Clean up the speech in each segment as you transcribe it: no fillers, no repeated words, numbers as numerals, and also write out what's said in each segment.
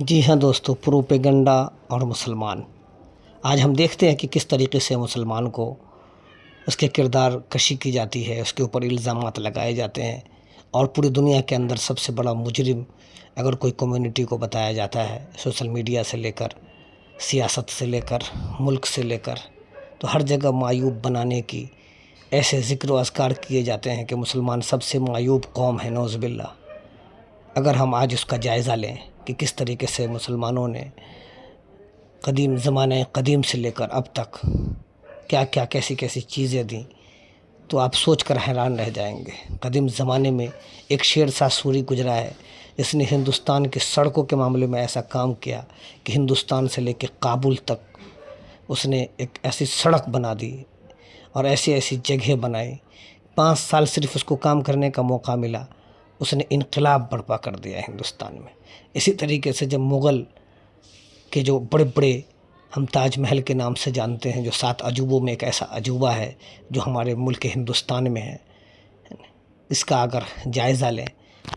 جی ہاں دوستو، پروپیگنڈا اور مسلمان آج ہم دیکھتے ہیں کہ کس طریقے سے مسلمان کو اس کے کردار کشی کی جاتی ہے، اس کے اوپر الزامات لگائے جاتے ہیں، اور پوری دنیا کے اندر سب سے بڑا مجرم اگر کوئی کمیونٹی کو بتایا جاتا ہے، سوشل میڈیا سے لے کر سیاست سے لے کر ملک سے لے کر، تو ہر جگہ معیوب بنانے کی ایسے ذکر و اذکار کیے جاتے ہیں کہ مسلمان سب سے معیوب قوم ہے، نعوذ باللہ۔ اگر ہم آج اس کا جائزہ لیں کہ کس طریقے سے مسلمانوں نے قدیم زمانہ قدیم سے لے کر اب تک کیا کیا کیسی کیسی چیزیں دیں، تو آپ سوچ کر حیران رہ جائیں گے۔ قدیم زمانے میں ایک شیر شاہ سوری گزرا ہے جس نے ہندوستان کی سڑکوں کے معاملے میں ایسا کام کیا کہ ہندوستان سے لے کے کابل تک اس نے ایک ایسی سڑک بنا دی اور ایسی ایسی جگہیں بنائی۔ 5 سال صرف اس کو کام کرنے کا موقع ملا، اس نے انقلاب برپا کر دیا ہندوستان میں۔ اسی طریقے سے جب مغل کے جو بڑے بڑے ہم تاج محل کے نام سے جانتے ہیں، جو 7 عجوبوں میں ایک ایسا عجوبہ ہے جو ہمارے ملک ہندوستان میں ہے، اس کا اگر جائزہ لیں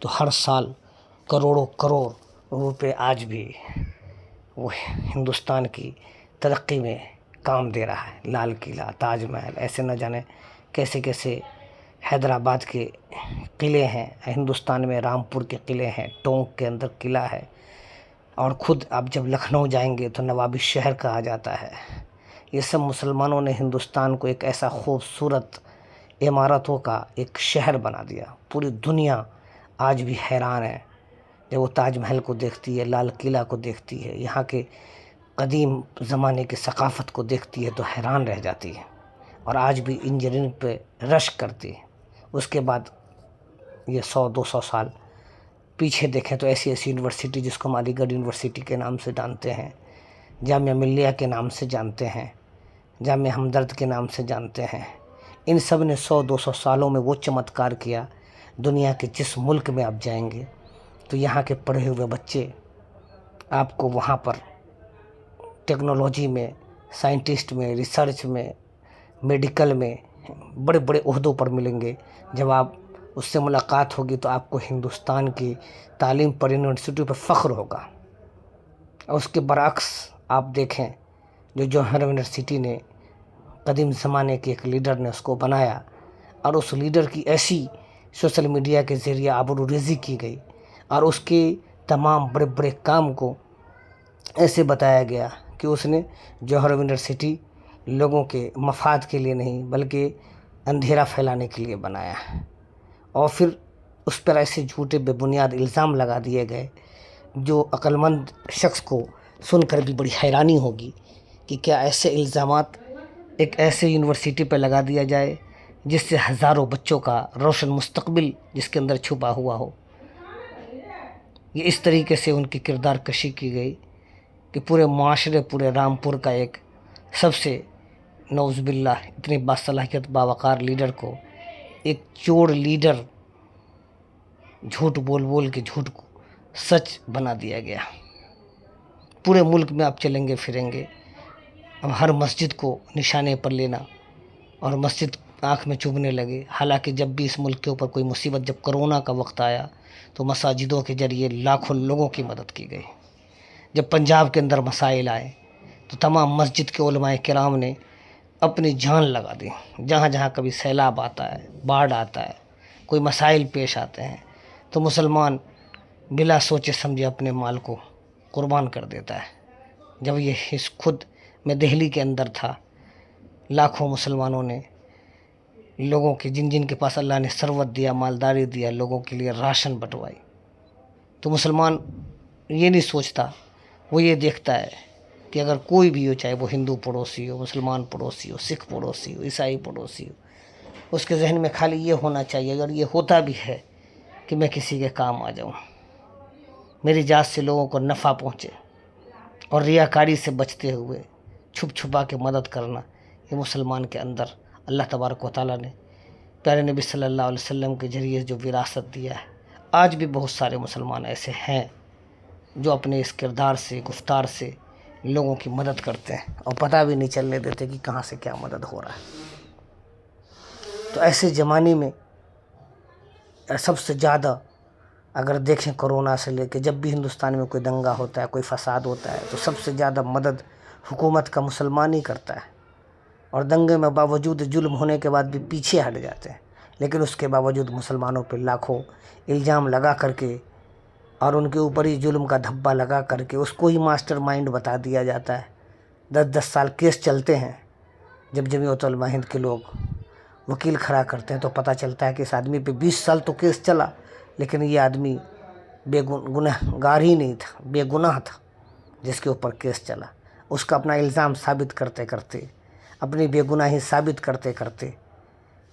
تو ہر سال کروڑوں کروڑ روپے آج بھی وہ ہندوستان کی ترقی میں کام دے رہا ہے۔ لال قلعہ، تاج محل، ایسے نہ جانے کیسے کیسے حیدرآباد کے قلعے ہیں، ہندوستان میں رامپور کے قلعے ہیں، ٹونک کے اندر قلعہ ہے، اور خود آپ جب لکھنؤ جائیں گے تو نوابی شہر کہا جاتا ہے۔ یہ سب مسلمانوں نے ہندوستان کو ایک ایسا خوبصورت عمارتوں کا ایک شہر بنا دیا۔ پوری دنیا آج بھی حیران ہے جب وہ تاج محل کو دیکھتی ہے، لال قلعہ کو دیکھتی ہے، یہاں کے قدیم زمانے کی ثقافت کو دیکھتی ہے تو حیران رہ جاتی ہے، اور آج بھی انجینئرنگ پہ رشک کرتی ہے۔ اس کے بعد یہ 100-200 سال پیچھے دیکھیں تو ایسی ایسی یونیورسٹی جس کو ہم علی گڑھ یونیورسٹی کے نام سے جانتے ہیں، جامعہ ملیہ کے نام سے جانتے ہیں، جامعہ ہمدرد کے نام سے جانتے ہیں، ان سب نے 100-200 سالوں میں وہ چمتکار کیا۔ دنیا کے جس ملک میں آپ جائیں گے تو یہاں کے پڑھے ہوئے بچے آپ کو وہاں پر ٹیکنالوجی میں، سائنٹسٹ میں، ریسرچ میں، میڈیکل میں بڑے بڑے عہدوں پر ملیں گے۔ جب آپ اس سے ملاقات ہوگی تو آپ کو ہندوستان کی تعلیم پر، یونیورسٹی پر فخر ہوگا۔ اور اس کے برعکس آپ دیکھیں جو جوہر یونیورسٹی نے قدیم زمانے کے ایک لیڈر نے اس کو بنایا، اور اس لیڈر کی ایسی سوشل میڈیا کے ذریعے آبروریزی کی گئی، اور اس کے تمام بڑے بڑے کام کو ایسے بتایا گیا کہ اس نے جوہر یونیورسٹی لوگوں کے مفاد کے لیے نہیں بلکہ اندھیرا پھیلانے کے لیے بنایا ہے۔ اور پھر اس پر ایسے جھوٹے بے بنیاد الزام لگا دیے گئے جو عقل مند شخص کو سن کر بھی بڑی حیرانی ہوگی کہ کیا ایسے الزامات ایک ایسے یونیورسٹی پہ لگا دیا جائے جس سے ہزاروں بچوں کا روشن مستقبل جس کے اندر چھپا ہوا ہو۔ یہ اس طریقے سے ان کی کردار کشی کی گئی کہ پورے معاشرے، پورے رامپور کا ایک سب سے نعوذ باللہ اتنی باصلاحیت باوقار لیڈر کو ایک چور لیڈر جھوٹ بول بول کے جھوٹ کو سچ بنا دیا گیا۔ پورے ملک میں آپ چلیں گے پھریں گے، اب ہر مسجد کو نشانے پر لینا اور مسجد آنکھ میں چبھنے لگے۔ حالانکہ جب بھی اس ملک کے اوپر کوئی مصیبت، جب کرونا کا وقت آیا تو مساجدوں کے ذریعے لاکھوں لوگوں کی مدد کی گئی۔ جب پنجاب کے اندر مسائل آئے تو تمام مسجد کے علماء کرام نے اپنی جان لگا دی۔ جہاں جہاں کبھی سیلاب آتا ہے، باڑھ آتا ہے، کوئی مسائل پیش آتے ہیں تو مسلمان بلا سوچے سمجھے اپنے مال کو قربان کر دیتا ہے۔ جب یہ حص خود میں دہلی کے اندر تھا، لاکھوں مسلمانوں نے لوگوں کے جن جن کے پاس اللہ نے ثروت دیا، مالداری دیا، لوگوں کے لیے راشن بٹوائی، تو مسلمان یہ نہیں سوچتا، وہ یہ دیکھتا ہے کہ اگر کوئی بھی ہو، چاہے وہ ہندو پڑوسی ہو، مسلمان پڑوسی ہو، سکھ پڑوسی ہو، عیسائی پڑوسی ہو، اس کے ذہن میں خالی یہ ہونا چاہیے، اگر یہ ہوتا بھی ہے کہ میں کسی کے کام آ جاؤں، میری ذات سے لوگوں کو نفع پہنچے، اور ریاکاری سے بچتے ہوئے چھپ چھپا کے مدد کرنا، یہ مسلمان کے اندر اللہ تبارک و تعالیٰ نے پیارے نبی صلی اللہ علیہ وسلم کے ذریعے جو وراثت دیا ہے۔ آج بھی بہت سارے مسلمان ایسے ہیں جو اپنے اس کردار سے، گفتار سے لوگوں کی مدد کرتے ہیں اور پتہ بھی نہیں چلنے دیتے کہ کہاں سے کیا مدد ہو رہا ہے۔ تو ایسے زمانے میں سب سے زیادہ اگر دیکھیں کورونا سے لے کے جب بھی ہندوستان میں کوئی دنگا ہوتا ہے، کوئی فساد ہوتا ہے، تو سب سے زیادہ مدد حکومت کا مسلمان ہی کرتا ہے، اور دنگے میں باوجود ظلم ہونے کے بعد بھی پیچھے ہٹ جاتے ہیں، لیکن اس کے باوجود مسلمانوں پہ لاکھوں الزام لگا کر کے اور ان کے اوپر ہی ظلم کا دھبا لگا کر کے اس کو ہی ماسٹر مائنڈ بتا دیا جاتا ہے۔ 10 سال کیس چلتے ہیں، جب جمعیت علماء ہند کے لوگ وکیل کھڑا کرتے ہیں تو پتہ چلتا ہے کہ اس آدمی پہ 20 سال تو کیس چلا، لیکن یہ آدمی گناہ گار ہی نہیں تھا، بے گناہ تھا جس کے اوپر کیس چلا۔ اس کا اپنا الزام ثابت کرتے کرتے، اپنی بے گناہی ثابت کرتے کرتے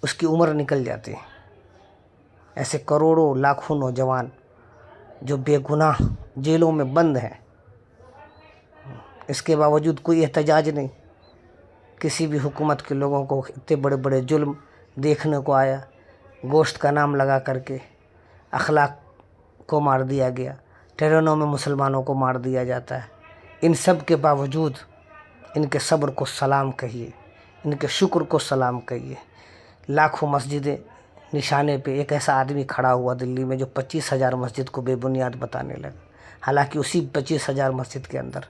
اس کی عمر نکل جاتی ہے۔ ایسے کروڑوں لاکھوں نوجوان جو بے گناہ جیلوں میں بند ہیں، اس کے باوجود کوئی احتجاج نہیں، کسی بھی حکومت کے لوگوں کو اتنے بڑے بڑے ظلم دیکھنے کو آیا، گوشت کا نام لگا کر کے اخلاق کو مار دیا گیا، ٹرینوں میں مسلمانوں کو مار دیا جاتا ہے۔ ان سب کے باوجود ان کے صبر کو سلام کہیے، ان کے شکر کو سلام کہیے۔ لاکھوں مسجدیں نشانے پہ ایک ایسا آدمی کھڑا ہوا دلی میں جو 25,000 مسجد کو بے بنیاد بتانے لگا، حالانکہ اسی 25,000 مسجد کے اندر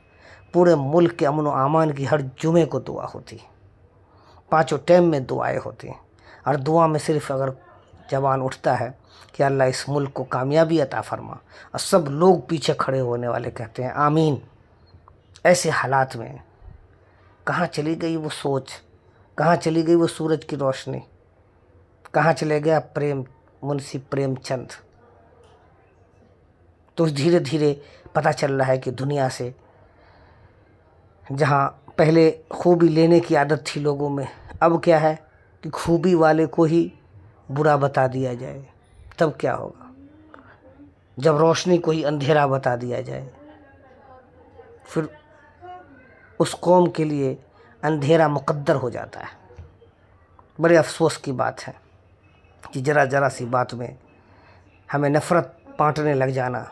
پورے ملک کے امن و امان کی ہر جمعے کو دعا ہوتی، 5 ٹائم میں دعائیں ہوتی ہیں، اور دعا میں صرف اگر زبان اٹھتا ہے کہ اللہ اس ملک کو کامیابی عطا فرما، اور سب لوگ پیچھے کھڑے ہونے والے کہتے ہیں آمین۔ ایسے حالات میں کہاں چلی گئی وہ سوچ، کہاں چلی گئی وہ سورج کی روشنی، کہاں چلے گیا منشی پریم چند؟ تو دھیرے دھیرے پتہ چل رہا ہے کہ دنیا سے جہاں پہلے خوبی لینے کی عادت تھی لوگوں میں، اب کیا ہے کہ خوبی والے کو ہی برا بتا دیا جائے، تب کیا ہوگا؟ جب روشنی کو ہی اندھیرا بتا دیا جائے، پھر اس قوم کے لیے اندھیرا مقدر ہو جاتا ہے۔ بڑے افسوس کی بات ہے کہ ذرا سی بات میں ہمیں نفرت بانٹنے لگ جانا۔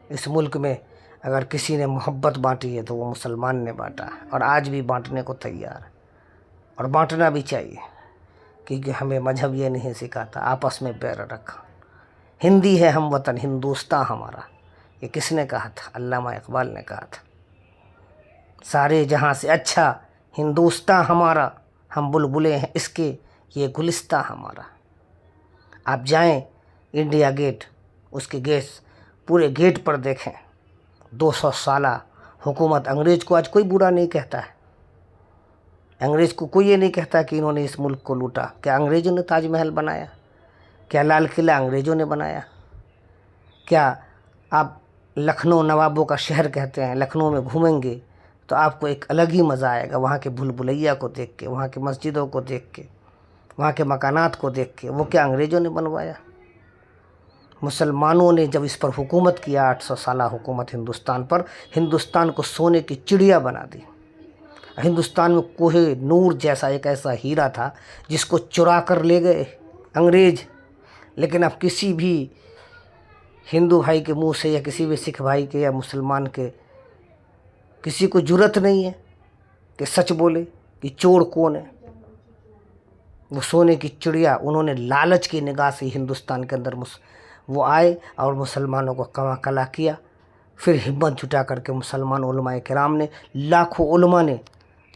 اس ملک میں اگر کسی نے محبت بانٹی ہے تو وہ مسلمان نے بانٹا ہے، اور آج بھی بانٹنے کو تیار ہے، اور بانٹنا بھی چاہیے، کیونکہ ہمیں مذہب یہ نہیں سکھاتا آپس میں بیر رکھا۔ ہندی ہے ہم وطن، ہندوستاں ہمارا، یہ کس نے کہا تھا؟ علامہ اقبال نے کہا تھا۔ سارے جہاں سے اچھا ہندوستاں ہمارا، ہم بلبلیں ہیں اس کے یہ گلستاں ہمارا۔ آپ جائیں انڈیا گیٹ، اس کے پورے گیٹ پر دیکھیں، 200 سالہ حکومت، انگریز کو آج کوئی برا نہیں کہتا ہے، انگریز کو کوئی یہ نہیں کہتا کہ انہوں نے اس ملک کو لوٹا۔ کیا انگریزوں نے تاج محل بنایا؟ کیا لال قلعہ انگریزوں نے بنایا؟ کیا آپ لکھنؤ نوابوں کا شہر کہتے ہیں، لکھنؤ میں گھومیں گے تو آپ کو ایک الگ ہی مزہ آئے گا، وہاں کے بھول بھلیا کو دیکھ کے، وہاں کی مسجدوں کو دیکھ کے، وہاں کے مکانات کو دیکھ کے۔ وہ کیا انگریزوں نے بنوایا؟ مسلمانوں نے جب اس پر حکومت کیا، 800 سالہ حکومت ہندوستان پر، ہندوستان کو سونے کی چڑیا بنا دی۔ ہندوستان میں کوہ نور جیسا ایک ایسا ہیرا تھا جس کو چرا کر لے گئے انگریز، لیکن اب کسی بھی ہندو بھائی کے منہ سے یا کسی بھی سکھ بھائی کے یا مسلمان کے کسی کو جرأت نہیں ہے کہ سچ بولے کہ چور کون ہے۔ وہ سونے کی چڑیا، انہوں نے لالچ کی نگاہ سے ہندوستان کے اندر وہ آئے اور مسلمانوں کو کما کلا کیا۔ پھر ہمت جٹا کر کے مسلمان علماء کرام نے، لاکھوں علماء نے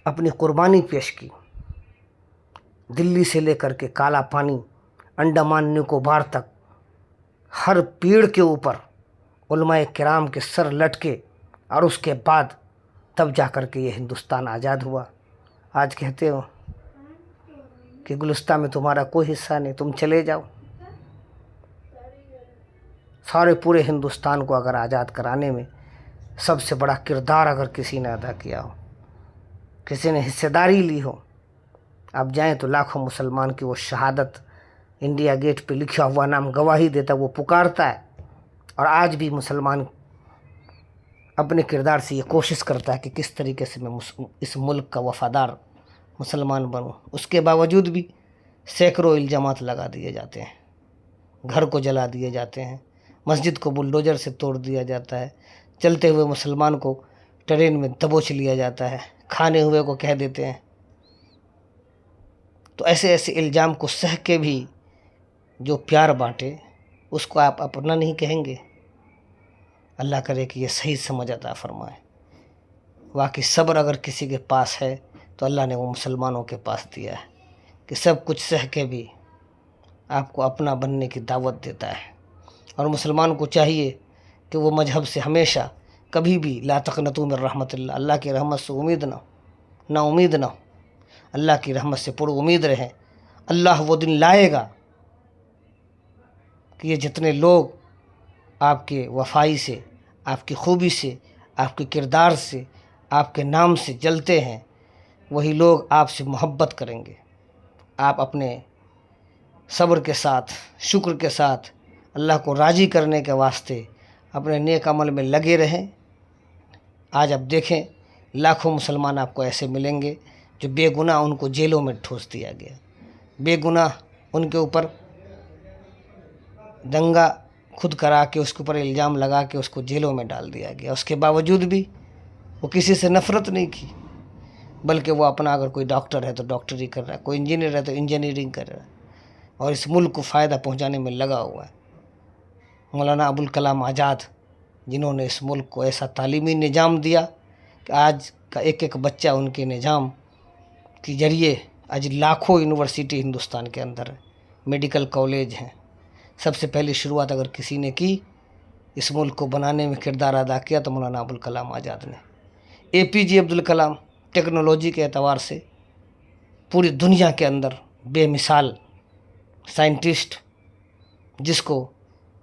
اپنی قربانی پیش کی، دلی سے لے کر کے کالا پانی، انڈمان نکوبار تک، ہر پیڑ کے اوپر علماء کرام کے سر لٹکے، اور اس کے بعد تب جا کر کے یہ ہندوستان آزاد ہوا۔ آج کہتے ہو کہ گلستان میں تمہارا کوئی حصہ نہیں، تم چلے جاؤ۔ سارے پورے ہندوستان کو اگر آزاد کرانے میں سب سے بڑا کردار اگر کسی نے ادا کیا ہو، کسی نے حصہ داری لی ہو، آپ جائیں تو لاکھوں مسلمان کی وہ شہادت انڈیا گیٹ پہ لکھا ہوا نام گواہی دیتا، وہ پکارتا ہے۔ اور آج بھی مسلمان اپنے کردار سے یہ کوشش کرتا ہے کہ کس طریقے سے میں اس ملک کا وفادار مسلمان بنوں۔ اس کے باوجود بھی سینکڑوں الزامات لگا دیے جاتے ہیں، گھر کو جلا دیے جاتے ہیں، مسجد کو بلڈوزر سے توڑ دیا جاتا ہے، چلتے ہوئے مسلمان کو ٹرین میں دبوچ لیا جاتا ہے، کھانے ہوئے کو کہہ دیتے ہیں۔ تو ایسے الزام کو سہ کے بھی جو پیار بانٹے، اس کو آپ اپنا نہیں کہیں گے؟ اللہ کرے کہ یہ صحیح سمجھ عطا فرمائے۔ واقعی صبر اگر کسی کے پاس ہے تو اللہ نے وہ مسلمانوں کے پاس دیا ہے کہ سب کچھ سہ کے بھی آپ کو اپنا بننے کی دعوت دیتا ہے۔ اور مسلمان کو چاہیے کہ وہ مذہب سے ہمیشہ کبھی بھی لا تقنطوا من رحمت اللہ، اللہ کی رحمت سے نا امید نہ ہو، اللہ کی رحمت سے پر امید رہیں۔ اللہ وہ دن لائے گا کہ یہ جتنے لوگ آپ کے وفائی سے، آپ کی خوبی سے، آپ کے کردار سے، آپ کے نام سے جلتے ہیں، وہی لوگ آپ سے محبت کریں گے۔ آپ اپنے صبر کے ساتھ، شکر کے ساتھ اللہ کو راضی کرنے کے واسطے اپنے نیک عمل میں لگے رہیں۔ آج آپ دیکھیں لاکھوں مسلمان آپ کو ایسے ملیں گے جو بے گناہ ان کو جیلوں میں ٹھوس دیا گیا، بے گناہ ان کے اوپر دنگا خود کرا کے اس کے اوپر الزام لگا کے اس کو جیلوں میں ڈال دیا گیا۔ اس کے باوجود بھی وہ کسی سے نفرت نہیں کی، بلکہ وہ اپنا اگر کوئی ڈاکٹر ہے تو ڈاکٹری کر رہا ہے، کوئی انجینئر ہے تو انجینئرنگ کر رہا ہے، اور اس ملک کو فائدہ پہنچانے میں لگا ہوا ہے۔ مولانا ابوالکلام آزاد جنہوں نے اس ملک کو ایسا تعلیمی نظام دیا کہ آج کا ایک ایک بچہ ان کے نظام کے ذریعے آج لاکھوں یونیورسٹی ہندوستان کے اندر ہے، میڈیکل کالج ہیں۔ سب سے پہلی شروعات اگر کسی نے کی اس ملک کو بنانے میں کردار ادا کیا تو مولانا ابوالکلام آزاد نے۔ اے پی جے عبدالکلام ٹیکنالوجی کے اعتبار سے پوری دنیا کے اندر بے مثال سائنٹسٹ، جس کو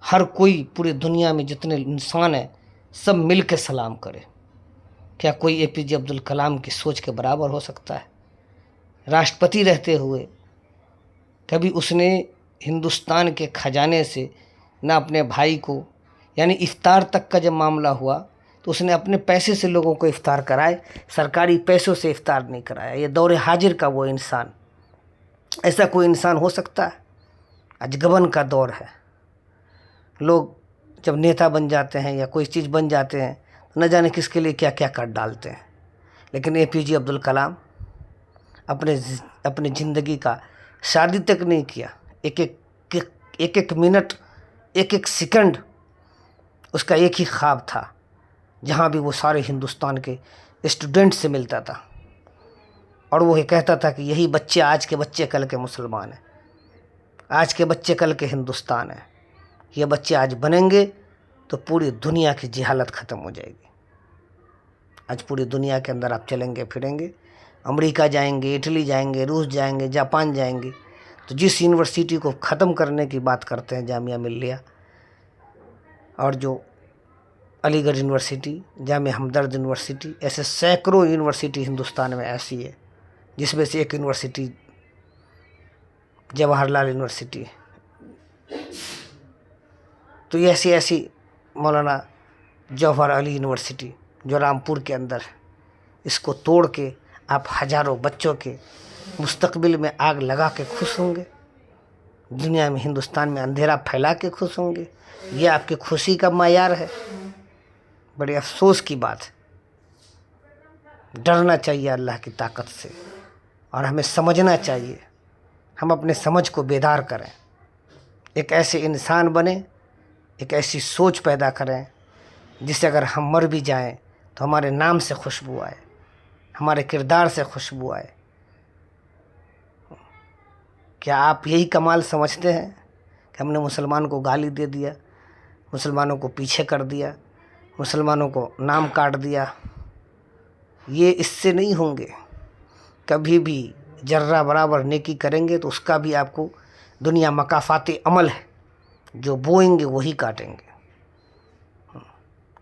ہر کوئی پوری دنیا میں جتنے انسان ہیں سب مل کے سلام کرے۔ کیا کوئی اے پی جے عبدالکلام کی سوچ کے برابر ہو سکتا ہے؟ راشٹرپتی رہتے ہوئے کبھی اس نے ہندوستان کے خزانے سے نہ اپنے بھائی کو، یعنی افطار تک کا جب معاملہ ہوا تو اس نے اپنے پیسے سے لوگوں کو افطار کرائے، سرکاری پیسوں سے افطار نہیں کرایا۔ یہ دور حاضر کا وہ انسان، ایسا کوئی انسان ہو سکتا ہے؟ آج گبن کا دور ہے۔ لوگ جب نیتا بن جاتے ہیں یا کوئی چیز بن جاتے ہیں نہ جانے کس کے لیے کیا کیا کر ڈالتے ہیں، لیکن اے پی جے عبدالکلام اپنے زندگی کا شادی تک نہیں کیا، ایک منٹ، ایک سیکنڈ اس کا ایک ہی خواب تھا، جہاں بھی وہ سارے ہندوستان کے اسٹوڈنٹ سے ملتا تھا اور وہ یہ کہتا تھا کہ یہی بچے، آج کے بچے کل کے مسلمان ہیں، آج کے بچے کل کے ہندوستان ہیں، یہ بچے آج بنیں گے تو پوری دنیا کی جہالت ختم ہو جائے گی۔ آج پوری دنیا کے اندر آپ چلیں گے پھریں گے، امریکہ جائیں گے، اٹلی جائیں گے، روس جائیں گے، جاپان جائیں گے، تو جس یونیورسٹی کو ختم کرنے کی بات کرتے ہیں جامعہ ملیہ، اور جو علی گڑھ یونیورسٹی، جامعہ ہمدرد یونیورسٹی، ایسے سینکڑوں یونیورسٹی ہندوستان میں ایسی ہے، جس میں سے ایک یونیورسٹی جواہر لال یونیورسٹی ہے۔ تو یہ ایسی مولانا جوہر علی یونیورسٹی جو رامپور کے اندر ہے، اس کو توڑ کے آپ ہزاروں بچوں کے مستقبل میں آگ لگا کے خوش ہوں گے، دنیا میں ہندوستان میں اندھیرا پھیلا کے خوش ہوں گے؟ یہ آپ کی خوشی کا معیار ہے؟ بڑے افسوس کی بات ہے۔ ڈرنا چاہیے اللہ کی طاقت سے، اور ہمیں سمجھنا چاہیے، ہم اپنے سمجھ کو بیدار کریں، ایک ایسے انسان بنیں، ایک ایسی سوچ پیدا کریں جس سے اگر ہم مر بھی جائیں تو ہمارے نام سے خوشبو آئے، ہمارے کردار سے خوشبو آئے۔ کیا آپ یہی کمال سمجھتے ہیں کہ ہم نے مسلمان کو گالی دے دیا، مسلمانوں کو پیچھے کر دیا، مسلمانوں کو نام کاٹ دیا؟ یہ اس سے نہیں ہوں گے۔ کبھی بھی ذرہ برابر نیکی کریں گے تو اس کا بھی آپ کو دنیا مکافات عمل ہے، جو بوئیں گے وہی کاٹیں گے۔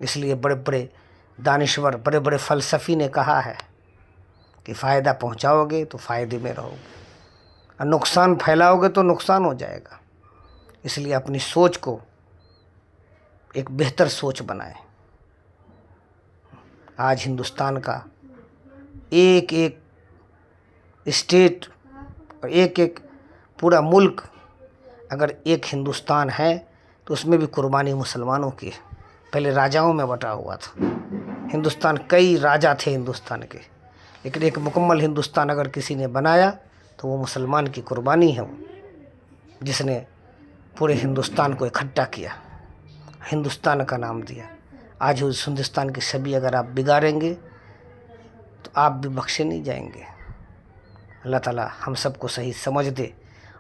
اس لیے بڑے بڑے دانشور، بڑے بڑے فلسفی نے کہا ہے کہ فائدہ پہنچاؤ گے تو فائدے میں رہو گے، اور نقصان پھیلاؤ گے تو نقصان ہو جائے گا۔ اس لیے اپنی سوچ کو ایک بہتر سوچ بنائیں۔ آج ہندوستان کا ایک ایک اسٹیٹ اور ایک ایک پورا ملک اگر ایک ہندوستان ہے تو اس میں بھی قربانی مسلمانوں کی ہے۔ پہلے راجاؤں میں بٹا ہوا تھا ہندوستان، کئی راجا تھے ہندوستان کے، لیکن ایک مکمل ہندوستان اگر کسی نے بنایا تو وہ مسلمان کی قربانی ہے، جس نے پورے ہندوستان کو اکٹھا کیا، ہندوستان کا نام دیا۔ آج اس ہندوستان کی چھبی اگر آپ بگاڑیں گے تو آپ بھی بخشے نہیں جائیں گے۔ اللہ تعالیٰ ہم سب کو صحیح سمجھ دے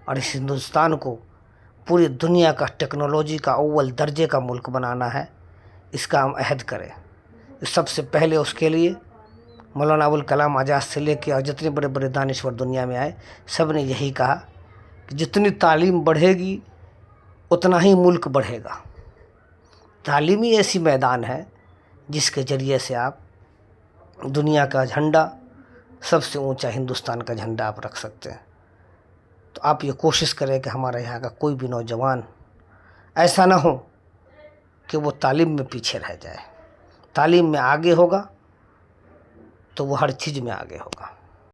اور اس ہندوستان کو پوری دنیا کا ٹیکنالوجی کا اول درجے کا ملک بنانا ہے، اس کا ہم عہد کریں۔ سب سے پہلے اس کے لیے مولانا ابوالکلام آزاد سے لے کے اور جتنے بڑے بڑے دانشور دنیا میں آئے، سب نے یہی کہا کہ جتنی تعلیم بڑھے گی اتنا ہی ملک بڑھے گا۔ تعلیم ہی ایسی میدان ہے جس کے ذریعے سے آپ دنیا کا جھنڈا، سب سے اونچا ہندوستان کا جھنڈا آپ رکھ سکتے ہیں۔ تو آپ یہ کوشش کریں کہ ہمارے یہاں کا کوئی بھی نوجوان ایسا نہ ہو کہ وہ تعلیم میں پیچھے رہ جائے۔ تعلیم میں آگے ہوگا تو وہ ہر چیز میں آگے ہوگا۔